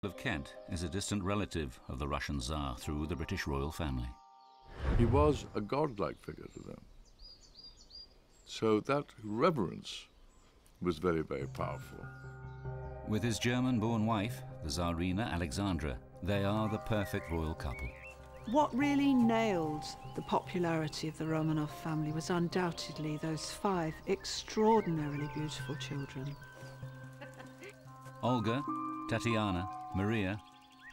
of Kent is a distant relative of the Russian Tsar through the British royal family. He was a godlike figure to them. So that reverence was very, very powerful. With his German-born wife, the Tsarina Alexandra, they are the perfect royal couple. What really nailed the popularity of the Romanov family was undoubtedly those 5 extraordinarily beautiful children. Olga, Tatiana, Maria,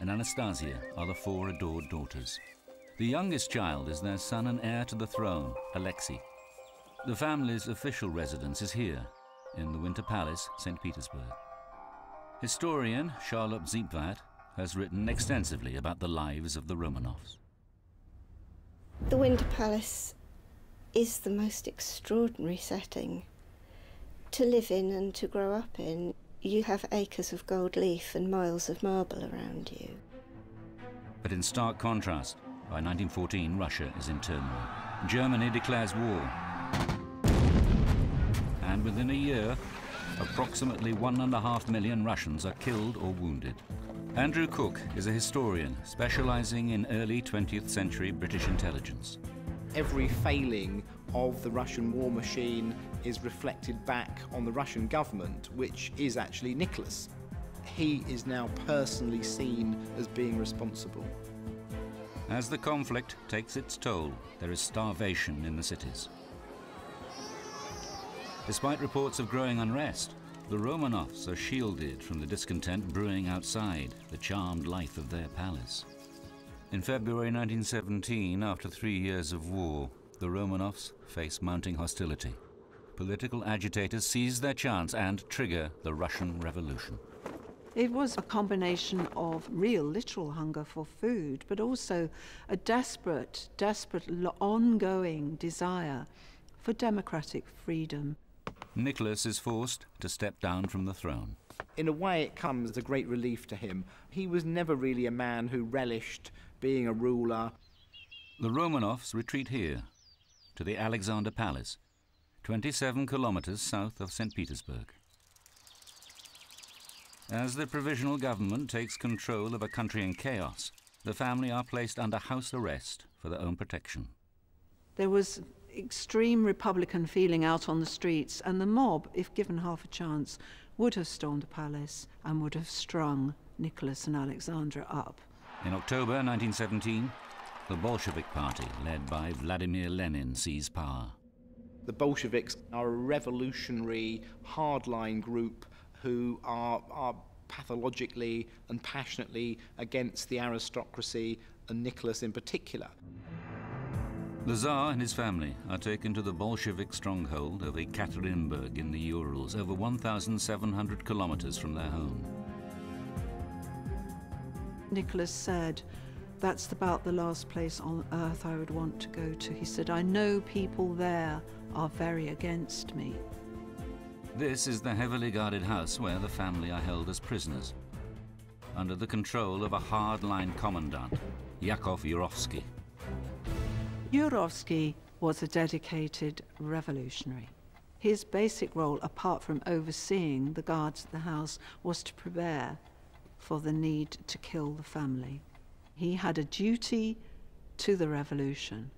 and Anastasia are the 4 adored daughters. The youngest child is their son and heir to the throne, Alexei. The family's official residence is here, in the Winter Palace, St. Petersburg. Historian Charlotte Ziepwart has written extensively about the lives of the Romanovs. The Winter Palace is the most extraordinary setting to live in and to grow up in. You have acres of gold leaf and miles of marble around you. But in stark contrast, by 1914, Russia is in turmoil. Germany declares war. And within a year, approximately 1.5 million Russians are killed or wounded. Andrew Cook is a historian specializing in early 20th century British intelligence. Every failing of the Russian war machine is reflected back on the Russian government, which is actually Nicholas. He is now personally seen as being responsible. As the conflict takes its toll, there is starvation in the cities. Despite reports of growing unrest, the Romanovs are shielded from the discontent brewing outside the charmed life of their palace. In February 1917, after 3 years of war, the Romanovs face mounting hostility. Political agitators seize their chance and trigger the Russian Revolution. It was a combination of real, literal hunger for food, but also a desperate, ongoing desire for democratic freedom. Nicholas is forced to step down from the throne. In a way, it comes as a great relief to him. He was never really a man who relished being a ruler. The Romanovs retreat here, to the Alexander Palace, 27 kilometers south of St. Petersburg. As the provisional government takes control of a country in chaos, the family are placed under house arrest for their own protection. There was extreme Republican feeling out on the streets, and the mob, if given half a chance, would have stormed the palace and would have strung Nicholas and Alexandra up. In October 1917, the Bolshevik Party, led by Vladimir Lenin, seized power. The Bolsheviks are a revolutionary, hardline group who are pathologically and passionately against the aristocracy, and Nicholas in particular. The Tsar and his family are taken to the Bolshevik stronghold of Ekaterinburg in the Urals, over 1,700 kilometers from their home. Nicholas said, "That's about the last place on earth I would want to go to." He said, "I know people there are very against me." This is the heavily guarded house where the family are held as prisoners, under the control of a hard-line commandant, Yakov Yurovsky. Yurovsky was a dedicated revolutionary. His basic role, apart from overseeing the guards at the house, was to prepare for the need to kill the family. He had a duty to the revolution,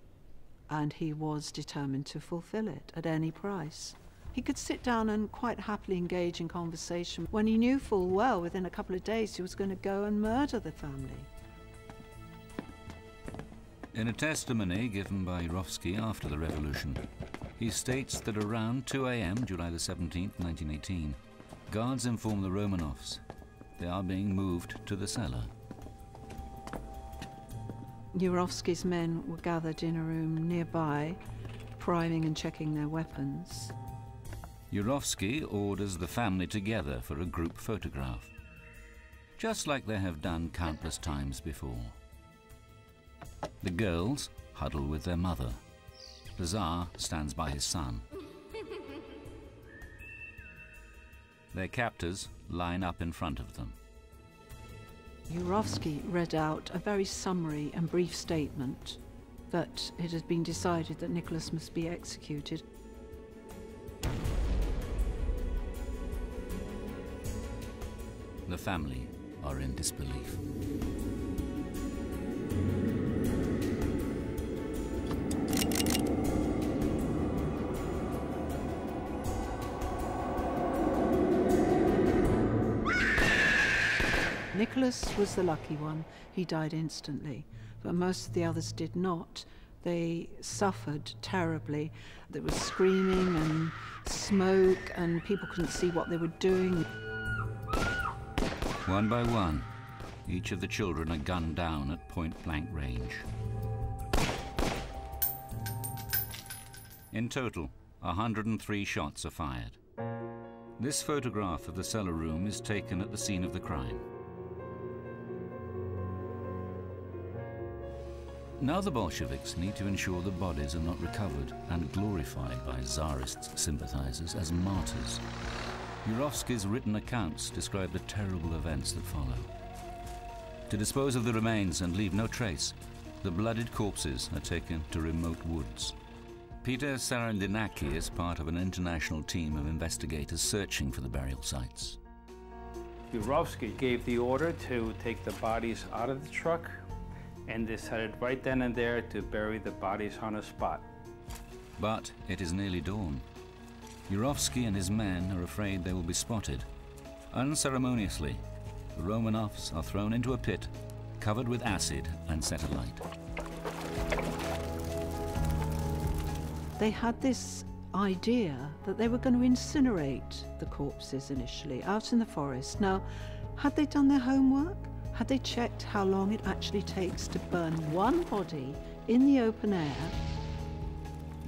and he was determined to fulfill it at any price. He could sit down and quite happily engage in conversation when he knew full well within a couple of days he was going to go and murder the family. In a testimony given by Yurovsky after the revolution, he states that around 2 a.m., July the 17th, 1918, guards inform the Romanovs they are being moved to the cellar. Yurovsky's men were gathered in a room nearby, priming and checking their weapons. Yurovsky orders the family together for a group photograph, just like they have done countless times before. The girls huddle with their mother. The Tsar stands by his son. Their captors line up in front of them. Yurovsky read out a very summary and brief statement that it had been decided that Nicholas must be executed. The family are in disbelief. Nicholas was the lucky one. He died instantly, but most of the others did not. They suffered terribly. There was screaming and smoke, and people couldn't see what they were doing. One by one, each of the children are gunned down at point-blank range. In total, 103 shots are fired. This photograph of the cellar room is taken at the scene of the crime. Now the Bolsheviks need to ensure the bodies are not recovered and glorified by Tsarist sympathizers as martyrs. Yurovsky's written accounts describe the terrible events that follow. To dispose of the remains and leave no trace, the bloodied corpses are taken to remote woods. Peter Sarandinaki is part of an international team of investigators searching for the burial sites. Yurovsky gave the order to take the bodies out of the truck and decided right then and there to bury the bodies on a spot. But it is nearly dawn. Yurovsky and his men are afraid they will be spotted. Unceremoniously, the Romanovs are thrown into a pit, covered with acid and set alight. They had this idea that they were going to incinerate the corpses initially out in the forest. Now, had they done their homework? Had they checked how long it actually takes to burn one body in the open air?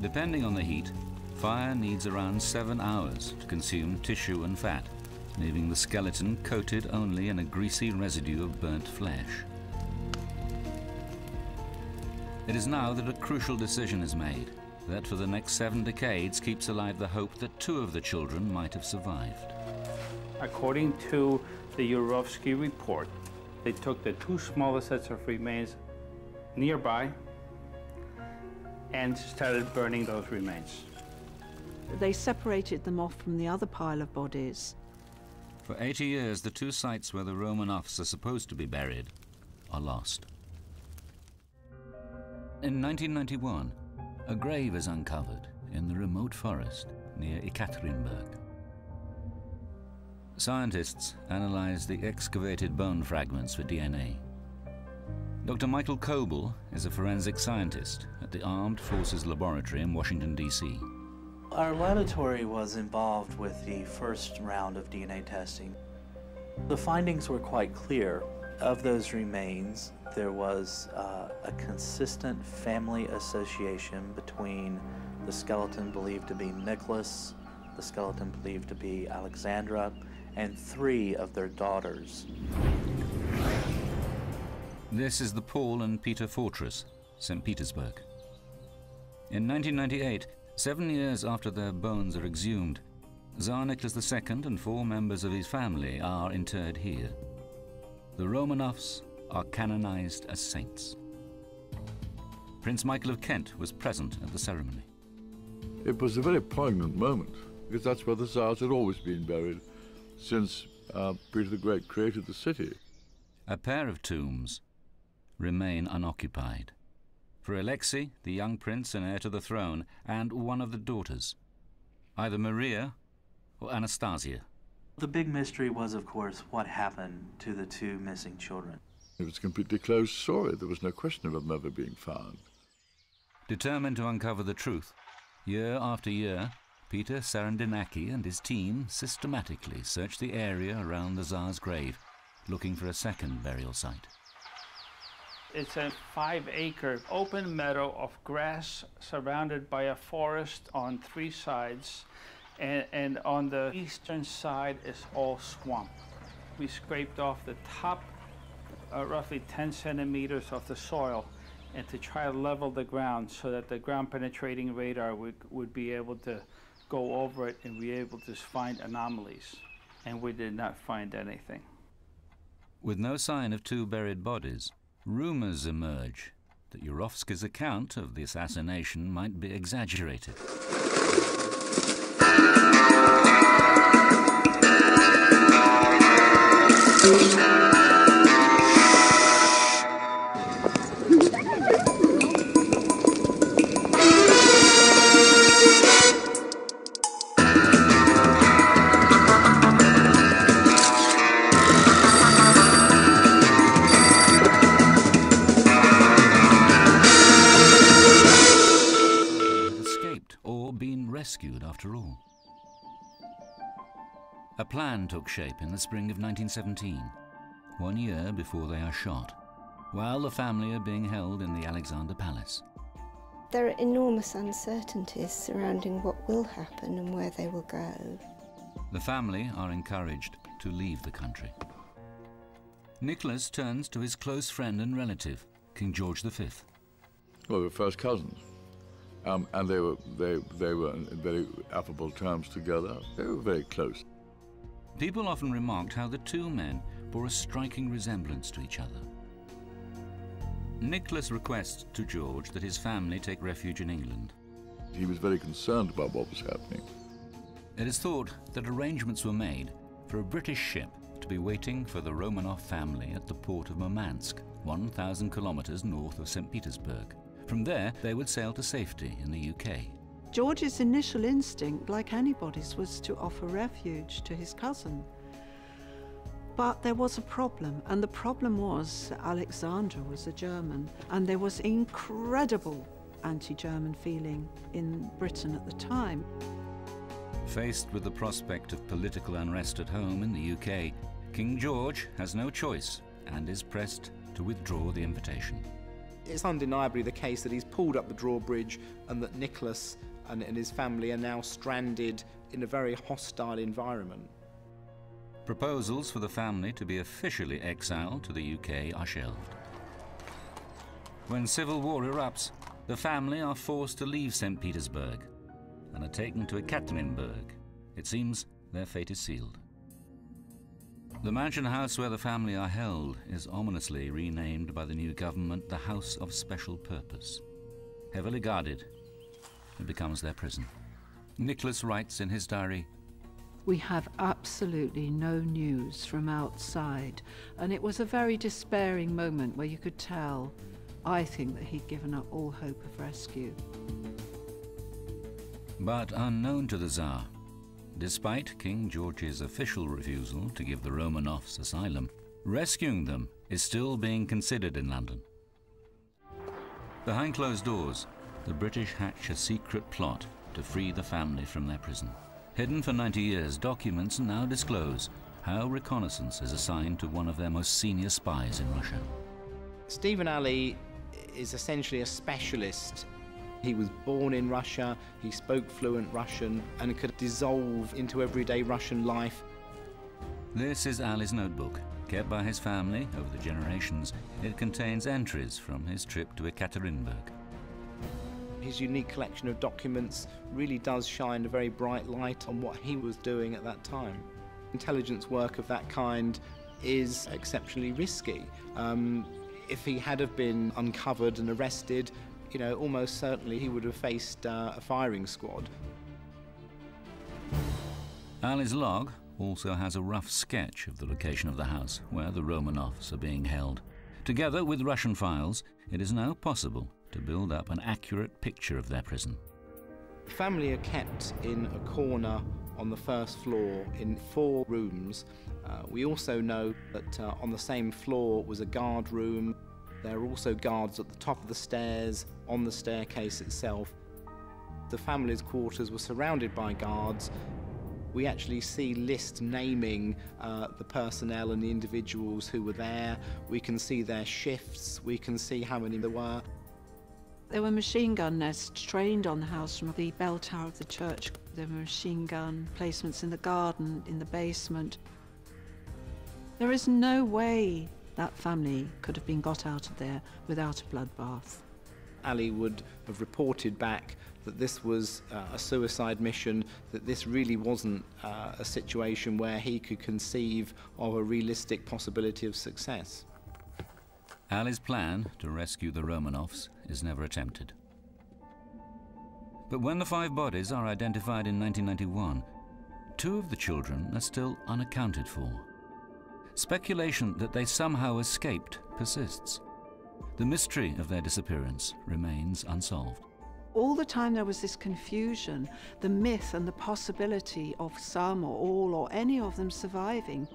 Depending on the heat, fire needs around 7 hours to consume tissue and fat, leaving the skeleton coated only in a greasy residue of burnt flesh. It is now that a crucial decision is made that for the next 7 decades keeps alive the hope that 2 of the children might have survived. According to the Yurovsky report, they took the 2 smallest sets of remains nearby and started burning those remains. They separated them off from the other pile of bodies. For 80 years, the 2 sites where the Romanovs are supposed to be buried are lost. In 1991, a grave is uncovered in the remote forest near Ekaterinburg. Scientists analyze the excavated bone fragments for DNA. Dr. Michael Coble is a forensic scientist at the Armed Forces Laboratory in Washington, D.C. Our laboratory was involved with the first round of DNA testing. The findings were quite clear. Of those remains, there was a consistent family association between the skeleton believed to be Nicholas, the skeleton believed to be Alexandra, and 3 of their daughters. This is the Paul and Peter Fortress, St. Petersburg. In 1998, 7 years after their bones are exhumed, Tsar Nicholas II and 4 members of his family are interred here. The Romanovs are canonized as saints. Prince Michael of Kent was present at the ceremony. It was a very poignant moment, because that's where the Tsars had always been buried since Peter the Great created the city. A pair of tombs remain unoccupied. For Alexei, the young prince and heir to the throne, and one of the daughters, either Maria or Anastasia. The big mystery was, of course, what happened to the 2 missing children. It was a completely closed story. There was no question of them ever being found. Determined to uncover the truth, year after year, Peter Sarandinaki and his team systematically searched the area around the Tsar's grave, looking for a second burial site. It's a 5-acre open meadow of grass surrounded by a forest on 3 sides, and on the eastern side is all swamp. We scraped off the top roughly 10 centimeters of the soil and to try to level the ground so that the ground penetrating radar would be able to go over it and be able to find anomalies. And we did not find anything. With no sign of 2 buried bodies, rumors emerge that Yurovsky's account of the assassination might be exaggerated. rescued after all. A plan took shape in the spring of 1917, 1 year before they are shot, while the family are being held in the Alexander Palace. There are enormous uncertainties surrounding what will happen and where they will go. The family are encouraged to leave the country. Nicholas turns to his close friend and relative, King George V. Well, they were first cousins, and they were in very affable terms together. They were very close. People often remarked how the two men bore a striking resemblance to each other. Nicholas requests to George that his family take refuge in England. He was very concerned about what was happening. It is thought that arrangements were made for a British ship to be waiting for the Romanov family at the port of Murmansk, 1,000 kilometers north of St. Petersburg. From there, they would sail to safety in the UK. George's initial instinct, like anybody's, was to offer refuge to his cousin. But there was a problem, and the problem was that Alexander was a German, and there was incredible anti-German feeling in Britain at the time. Faced with the prospect of political unrest at home in the UK, King George has no choice and is pressed to withdraw the invitation. It's undeniably the case that he's pulled up the drawbridge and that Nicholas and his family are now stranded in a very hostile environment. Proposals for the family to be officially exiled to the UK are shelved. When civil war erupts, the family are forced to leave St. Petersburg and are taken to Ekaterinburg. It seems their fate is sealed. The mansion house where the family are held is ominously renamed by the new government the House of Special Purpose. Heavily guarded, it becomes their prison. Nicholas writes in his diary, "We have absolutely no news from outside, and it was a very despairing moment where you could tell, I think, that he'd given up all hope of rescue." But unknown to the Tsar, despite King George's official refusal to give the Romanovs asylum, rescuing them is still being considered in London. Behind closed doors, the British hatch a secret plot to free the family from their prison. Hidden for 90 years, documents now disclose how reconnaissance is assigned to one of their most senior spies in Russia. Stephen Alley is essentially a specialist. He was born in Russia, he spoke fluent Russian and could dissolve into everyday Russian life. This is Alley's notebook, kept by his family over the generations. It contains entries from his trip to Ekaterinburg. His unique collection of documents really does shine a very bright light on what he was doing at that time. Intelligence work of that kind is exceptionally risky. If he had have been uncovered and arrested, you know, almost certainly he would have faced a firing squad. Alley's log also has a rough sketch of the location of the house where the Romanovs are being held. Together with Russian files, it is now possible to build up an accurate picture of their prison. The family are kept in a corner on the first floor in 4 rooms. We also know that on the same floor was a guard room. There are also guards at the top of the stairs, on the staircase itself. The family's quarters were surrounded by guards. We actually see lists naming the personnel and the individuals who were there. We can see their shifts. We can see how many there were. There were machine gun nests trained on the house from the bell tower of the church. There were machine gun placements in the garden, in the basement. There is no way that family could have been got out of there without a bloodbath. Alley would have reported back that this was a suicide mission, that this really wasn't a situation where he could conceive of a realistic possibility of success. Alley's plan to rescue the Romanovs is never attempted. But when the 5 bodies are identified in 1991, 2 of the children are still unaccounted for. Speculation that they somehow escaped persists. The mystery of their disappearance remains unsolved. All the time there was this confusion, the myth and the possibility of some or all or any of them surviving.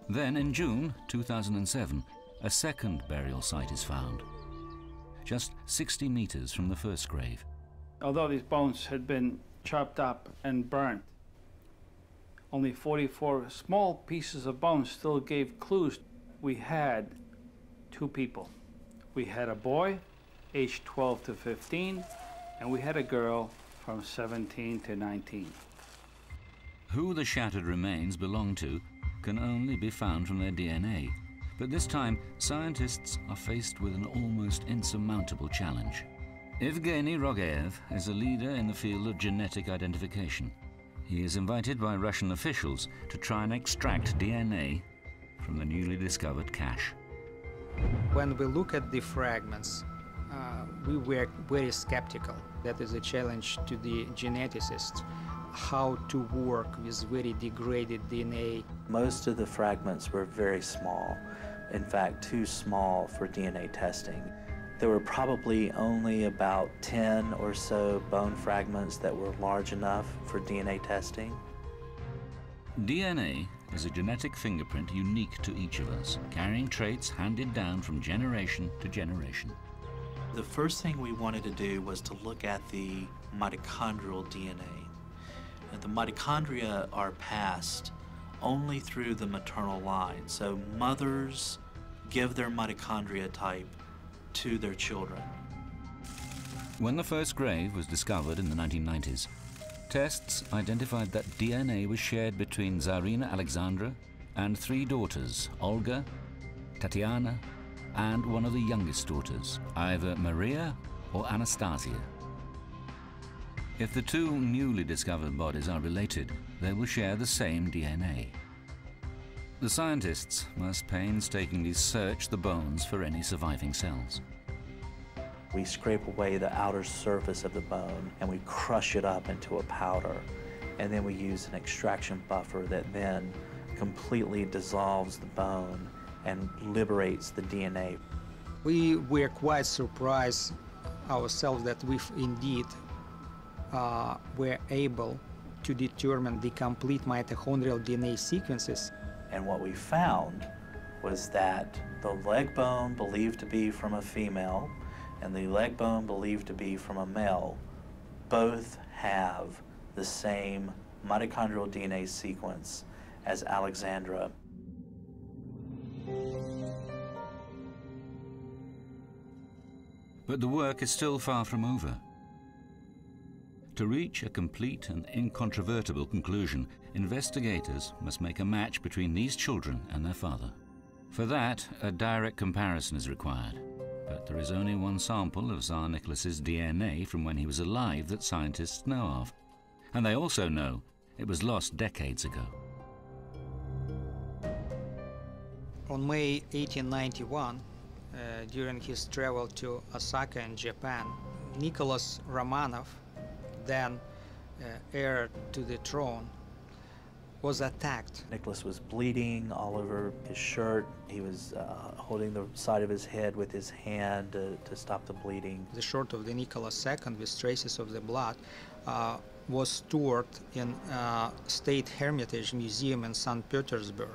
Then in June 2007, a second burial site is found, just 60 meters from the first grave. Although these bones had been chopped up and burnt, only 44 small pieces of bone still gave clues. We had two people. We had a boy, aged 12 to 15, and we had a girl from 17 to 19. Who the shattered remains belong to can only be found from their DNA. But this time, scientists are faced with an almost insurmountable challenge. Evgeny Rogaev is a leader in the field of genetic identification. He is invited by Russian officials to try and extract DNA from the newly discovered cache. When we look at the fragments, we were very skeptical. That is a challenge to the geneticists, how to work with very degraded DNA. Most of the fragments were very small, in fact, too small for DNA testing. There were probably only about 10 or so bone fragments that were large enough for DNA testing. DNA is a genetic fingerprint unique to each of us, carrying traits handed down from generation to generation. The first thing we wanted to do was to look at the mitochondrial DNA. And the mitochondria are passed only through the maternal line. So mothers give their mitochondria type to their children. When the first grave was discovered in the 1990s, tests identified that DNA was shared between Tsarina Alexandra and three daughters, Olga, Tatiana, and one of the youngest daughters, either Maria or Anastasia. If the two newly discovered bodies are related, they will share the same DNA. The scientists must painstakingly search the bones for any surviving cells. We scrape away the outer surface of the bone and we crush it up into a powder. And then we use an extraction buffer that then completely dissolves the bone and liberates the DNA. We were quite surprised ourselves that we indeed were able to determine the complete mitochondrial DNA sequences. And what we found was that the leg bone believed to be from a female and the leg bone believed to be from a male both have the same mitochondrial DNA sequence as Alexandra. But the work is still far from over. To reach a complete and incontrovertible conclusion, investigators must make a match between these children and their father. For that, a direct comparison is required. But there is only one sample of Tsar Nicholas's DNA from when he was alive that scientists know of. And they also know it was lost decades ago. On May 1891, during his travel to Osaka in Japan, Nicholas Romanov, then heir to the throne, was attacked. Nicholas was bleeding all over his shirt. He was holding the side of his head with his hand to stop the bleeding. The shirt of the Nicholas II with traces of the blood was stored in State Hermitage Museum in St. Petersburg.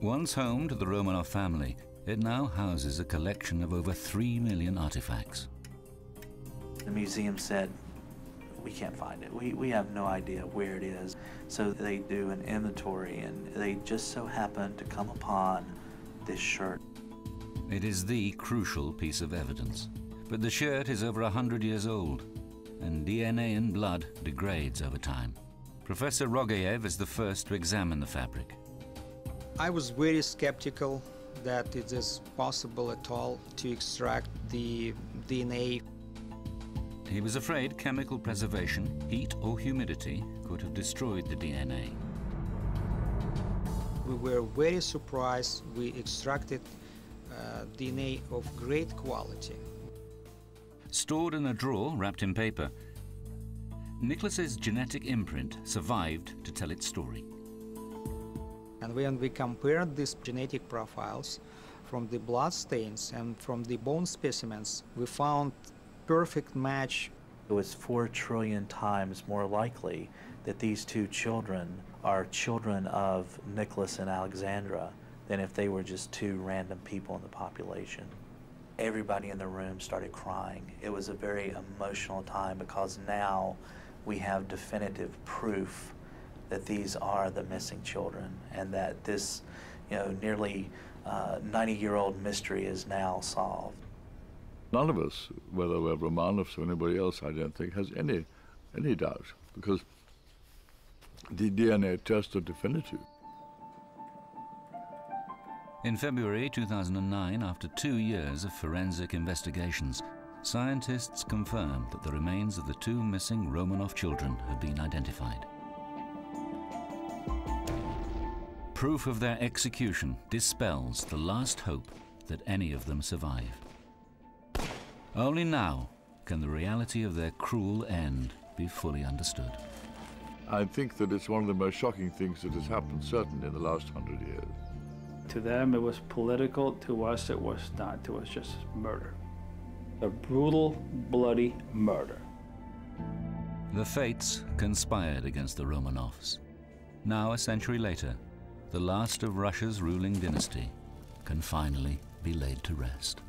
Once home to the Romanov family, it now houses a collection of over 3 million artifacts. The museum said, we can't find it. We have no idea where it is. So they do an inventory and they just so happen to come upon this shirt. It is the crucial piece of evidence. But the shirt is over 100 years old, and DNA in blood degrades over time. Professor Rogaev is the first to examine the fabric. I was very skeptical that it is possible at all to extract the DNA. He was afraid chemical preservation, heat or humidity could have destroyed the DNA. We were very surprised. We extracted DNA of great quality. Stored in a drawer wrapped in paper, Nicholas's genetic imprint survived to tell its story. And when we compared these genetic profiles from the blood stains and from the bone specimens, we found perfect match. It was 4 trillion times more likely that these two children are children of Nicholas and Alexandra than if they were just two random people in the population. everybody in the room started crying. It was a very emotional time because now we have definitive proof that these are the missing children and that this, nearly 90-year-old mystery is now solved. None of us, whether we're Romanovs or anybody else, I don't think, has any doubt, because the DNA tests are definitive. In February 2009, after 2 years of forensic investigations, scientists confirmed that the remains of the 2 missing Romanov children had been identified. Proof of their execution dispels the last hope that any of them survive. Only now can the reality of their cruel end be fully understood. I think that it's one of the most shocking things that has happened, certainly in the last 100 years. To them, it was political. To us, it was not. It was just murder. A brutal, bloody murder. The fates conspired against the Romanovs. Now, a century later, the last of Russia's ruling dynasty can finally be laid to rest.